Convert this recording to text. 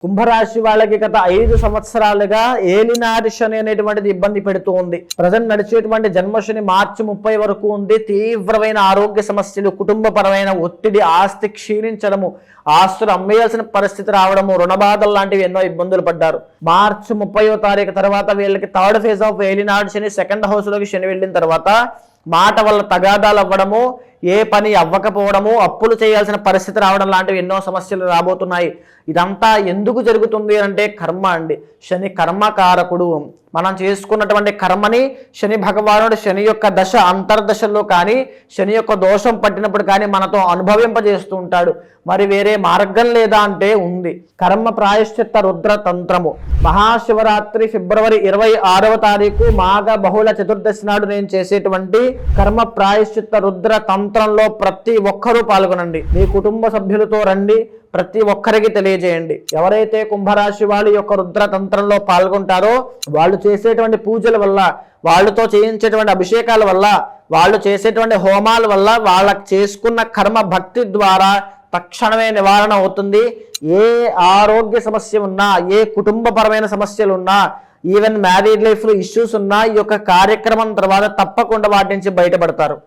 కుంభరాశి వాళ్ళకి గత 5 సంవత్సరాలుగా ఏలినాటి శని అనేటువంటిది ఇబ్బంది పెడుతూ ఉంది. ప్రజెంట్ నడిచేటువంటి జన్మశని మార్చి 30 వరకు ఉంది. తీవ్రమైన ఆరోగ్య సమస్యలు, కుటుంబపరమైన ఒత్తిడి, ఆస్తి క్షీణించడము, ఆస్తులు అమ్మేయాల్సిన పరిస్థితి రావడము, రుణబాధలు లాంటివి ఎన్నో ఇబ్బందులు పడ్డారు. మార్చి 30వ తారీఖు తర్వాత వీళ్ళకి థర్డ్ ఫేజ్ ఆఫ్ ఏలినాటి శని, సెకండ్ హౌస్ లోకి శని వెళ్ళిన తర్వాత మాట వల్ల తగాదాలు అవ్వడము, ఏ పని అవ్వకపోవడము, అప్పులు చేయాల్సిన పరిస్థితి రావడం లాంటివి ఎన్నో సమస్యలు రాబోతున్నాయి. ఇదంతా ఎందుకు జరుగుతుంది అంటే కర్మ అండి. శని కర్మకారకుడు. మనం చేసుకున్నటువంటి కర్మని శని భగవానుడు శని యొక్క దశ అంతర్దశల్లో కానీ శని యొక్క దోషం పట్టినప్పుడు కానీ మనతో అనుభవింపజేస్తూ ఉంటాడు. మరి వేరే మార్గం లేదా అంటే ఉంది. కర్మ ప్రాయశ్చిత్త రుద్ర తంత్రము. మహాశివరాత్రి ఫిబ్రవరి 26వ తారీఖు మాఘ బహుళ చతుర్దశి నాడు నేను చేసేటువంటి కర్మ ప్రాయశ్చిత్త రుద్ర తంత్రంలో ప్రతి ఒక్కరూ పాల్గొనండి. మీ కుటుంబ సభ్యులతో రండి, ప్రతి ఒక్కరికి తెలియజేయండి. ఎవరైతే కుంభరాశి వాళ్ళు యొక్క రుద్ర తంత్రంలో పాల్గొంటారో వాళ్ళు చేసేటువంటి పూజల వల్ల, వాళ్ళతో చేయించేటువంటి అభిషేకాల వల్ల, వాళ్ళు చేసేటువంటి హోమాల వల్ల వాళ్ళకి చేసుకున్న కర్మ భక్తి ద్వారా తక్షణమే నివారణ అవుతుంది. ఏ ఆరోగ్య సమస్య ఉన్నా, ఏ కుటుంబపరమైన సమస్యలు ఉన్నా, ఈవెన్ మ్యారీడ్ లైఫ్లో ఇష్యూస్ ఉన్నా ఈ యొక్క కార్యక్రమం తర్వాత తప్పకుండా వాటి నుంచి బయటపడతారు.